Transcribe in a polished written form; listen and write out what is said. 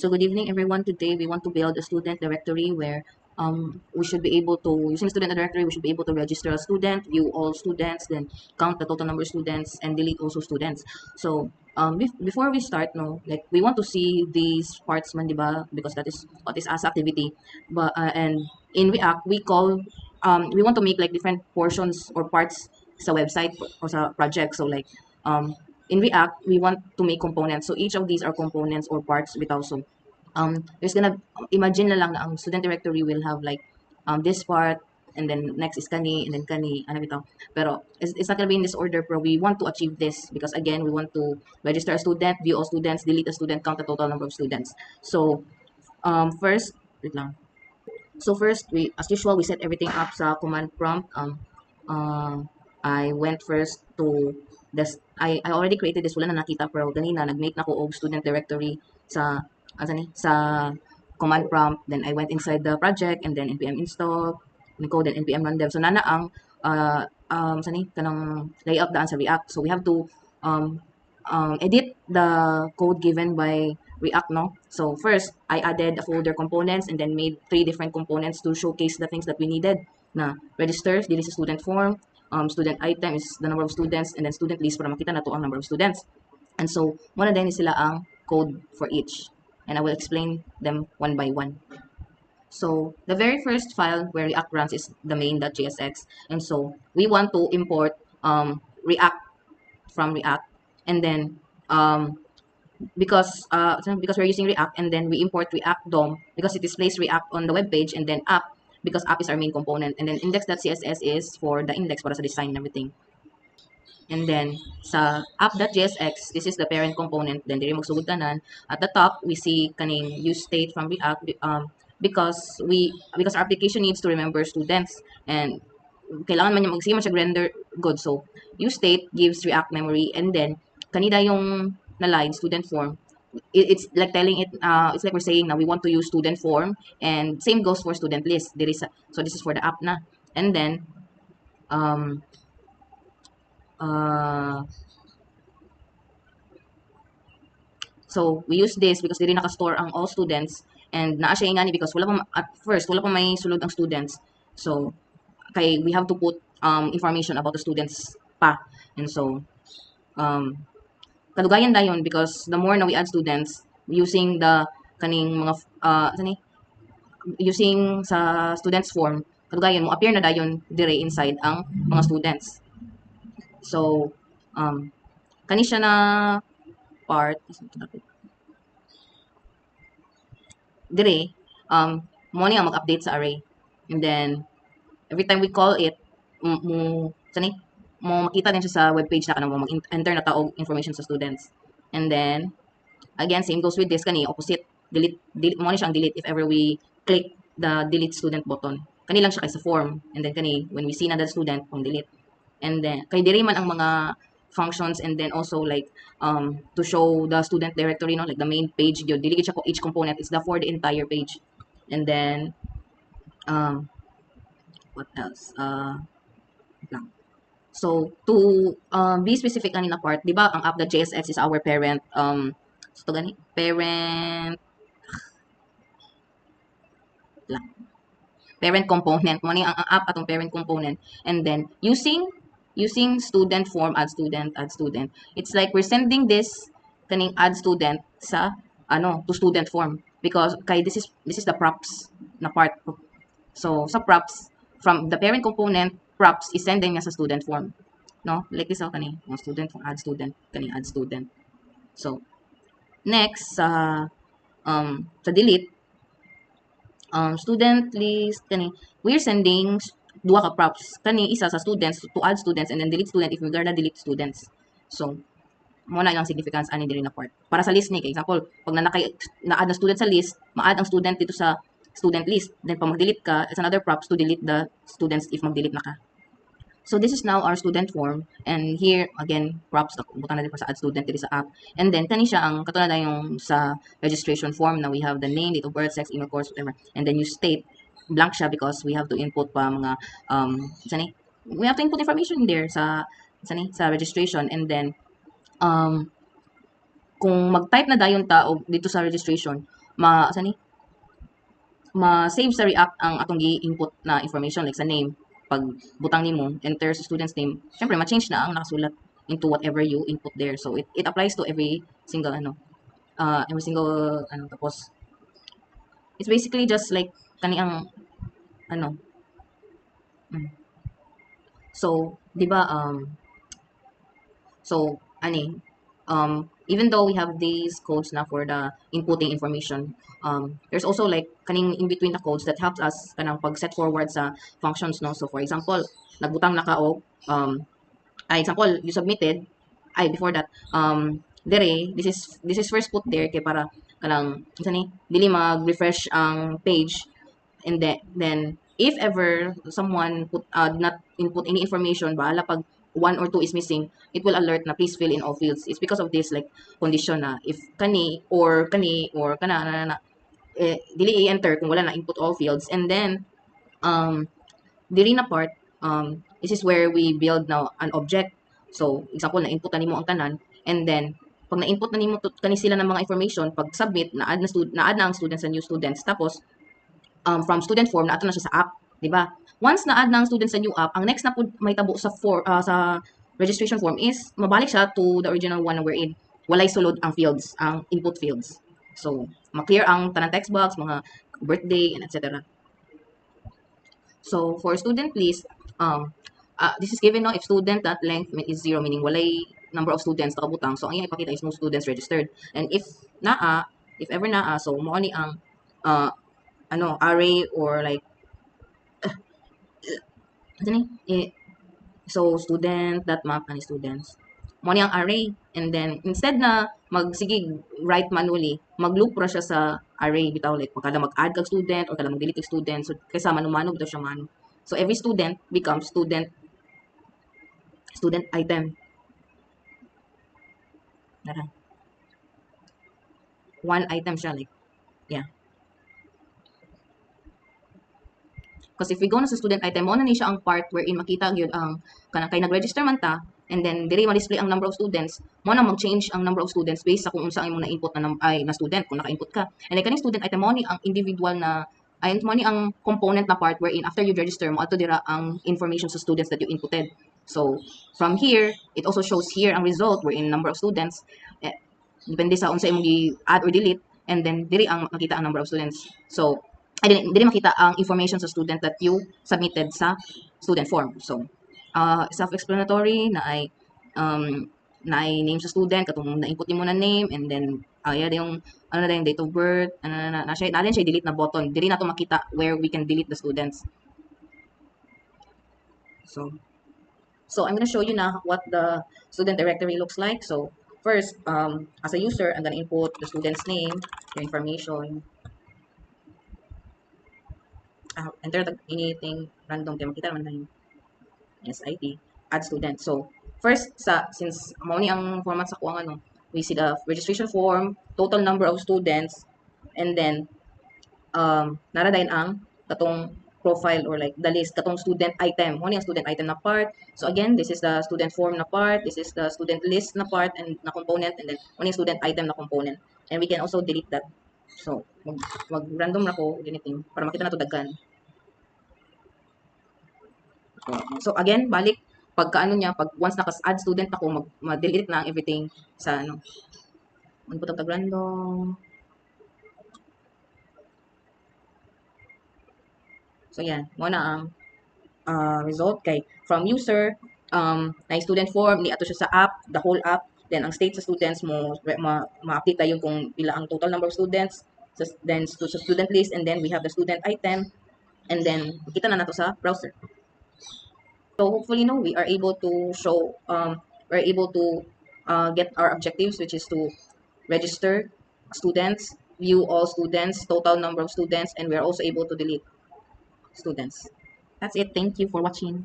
So good evening, everyone. Today we want to build a student directory where we should be able to, using student directory, we should be able to register a student, view all students, then count the total number of students, and delete also students. So before we start, no, like we want to see these parts man, diba? Because that is what is as activity. But and in React, we want to make like different portions or parts sa website or sa project. So like um, in React, we want to make components. So each of these are components or parts bitaw. So there's gonna imagine na lang na ang student directory will have like this part and then next is kani and then kani ano bitaw. Pero it's not gonna be in this order, pero we want to achieve this because again we want to register a student, view all students, delete a student, count the total number of students. So first, wait lang. So first, we as usual we set everything up sa command prompt. Uh, I went first to this. I already created this, wala na nakita pero ganina nag-make na ko og student directory sa sa command prompt. Then I went inside the project and then npm install code and npm run dev. So nana ang kanang layout daan sa React. So we have to um, edit the code given by React, no? So first, I added a folder components and then made 3 different components to showcase the things that we needed. Na registers, this is student form, student item is the number of students, and then student list para makita na to ang number of students. And so, muna din sila ang code for each. And I will explain them one by one. So, the very first file where React runs is the main.jsx. And so, we want to import React from React. And then, because we're using React and then we import React DOM because it displays React on the web page and then app because app is our main component and then index.css is for the index para sa design and everything. And then sa app.jsx, this is the parent component. Then diri magsugod tanan. At the top, we see kaning use state from React because our application needs to remember students and kailangan man yung mag siya render good. So use state gives React memory and then kanina yung na line student form it's like telling it it's like we're saying now we want to use student form and same goes for student list there is so this is for the app na and then um uh so we use this because diri naka-store ang all students and naa siya ingani because wala pa at first wala pa may sulod ang students so kay we have to put information about the students pa and so um kadugayan dayon because the more na we add students using the kaning mga using sa students form kadugayan mo appear na dayon dire inside ang mga students so kani siya na part dire mo ni ang mag-update sa array and then every time we call it mo makita din siya sa webpage na kanang mo mag-enter na taog information sa students. And then, again, same goes with this. Kani, opposite. Delete mo ni siya ang delete if ever we click the delete student button. Kani lang siya kay sa form. And then, kani, when we see na the student, pang delete. And then, kay diri man ang mga functions and then also like to show the student directory, no? Like the main page, yun. Dili siya ko each component. It's the for the entire page. And then, what else? Lang. So, to be specific kanina part, di ba, ang app.jsx is our parent, so to gani, parent component. Mo ni ang app atong parent component. And then, using student form, add student, it's like we're sending this kaning add student sa, to student form. Because, kay this is the props na part. So, sa props, from the parent component, props is sending niya sa student form. No? Like this ako kani, student form, add student, kani add student. So, next, sa delete, student list, kani, we're sending duha ka props. Kani, isa sa students, to add students, and then delete student if we're gonna delete students. So, muna yung significance ani diri na part. Para sa list ni, example, pag na-add na student sa list, ma-add ang student dito sa student list. Then, pag mag-delete ka, it's another props to delete the students if mag-delete na ka. So, this is now our student form. And here, again, props, butan natin pa sa add student dito sa app. And then, kani siya ang katulad na yung sa registration form na we have the name, date of birth, sex, email, course, whatever. And then, you state, blank siya because we have to input pa mga, we have to input information there sa registration. And then, kung mag-type na dayon ta o dito sa registration, asa ni ma-save sa React ang atong gi-input na information like sa name. Pag butang nimo, enter sa student's name, syempre ma-change na ang nakasulat into whatever you input there. So it applies to every single tapos it's basically just like kani ang ano. mm. So, 'di ba even though we have these codes na for the inputting information, there's also like kaning in between the codes that helps us kanang pag set forward sa functions, no? So for example, nagbutang na ka og example you submitted before that dere this is first put there kay para kanang unsa ni dili mag-refresh ang page, and then if ever someone not input any information bahala pag one or two is missing, it will alert na please fill in all fields. It's because of this like condition na if kani or kana dili i-enter kung wala na input all fields, and then dili na part this is where we build now an object. So example na input na nimo ang tanan, and then pag na-input na nimo kani sila ng mga information, pag submit na-add na ang students and new students, tapos from student form na siya sa app, di ba? Once na-add na ang students sa new app, ang next na po may tabo sa registration form is mabalik siya to the original one wherein walay sulod ang fields, ang input fields. So, ma-clear ang tanang text box, mga birthday, and etc. So, for student list, this is given now if student that length is 0, meaning walay number of students nakabutang. So, ang iyang ipakita is no students registered. And if ever so mo ni ang array or like so student that map and students mo ni ang array, and then instead na magsige write manually, mag-loop ra siya sa array bitaw, like kada mag-add kag student or kada mag-delete kag student, so kaysa mano-mano bitaw siya mano. So every student becomes student item. Nara. One item siya, like yeah. Kasi if we go na sa student item, mo na ni siya ang part wherein makita gyud ang kanang kay nag-register man ta, and then diri ma-display ang number of students, mo na mag-change ang number of students based sa kung unsa imong na-input na student kung naka-input ka. And then kaning student item mo ni ang individual na mo ni ang component na part wherein after you register mo ato dira ang information sa students that you inputted. So from here, it also shows here ang result wherein number of students depende sa unsa imong i-add or delete, and then diri ang makita ang number of students. So dili makita ang information sa student that you submitted sa student form. So, self-explanatory na ay name sa student, katong na-input mo na name, and then yung yung date of birth, na siya delete na button. Dili na to makita where we can delete the students. So I'm gonna show you now what the student directory looks like. So first, as a user, I'm gonna input the student's name, the information. Enter anything random kaya makita naman na yung SIT, add student. So, first, since mo ni ang format sa kuha we see the registration form, total number of students, and then, naradayin ang katong profile or like the list, katong student item. Mo ni ang student item na part. So, again, this is the student form na part, this is the student list na part and na component, and then mo ni student item na component. And we can also delete that. So, mag-random na ko anything para makita na to daghan. So, again, balik, pag once naka-add student ako, mag-delete na ang everything sa magputang tag-random. So, yan. Mo na ang result kay from user, na student form, ni ato siya sa app, the whole app. Then, ang state sa students mo, ma-update tayo kung pila ang total number of students. Then, sa student list, and then we have the student item. And then, kita na nato sa browser. So hopefully, we are able to show, we're able to get our objectives, which is to register students, view all students, total number of students, and we're also able to delete students. That's it. Thank you for watching.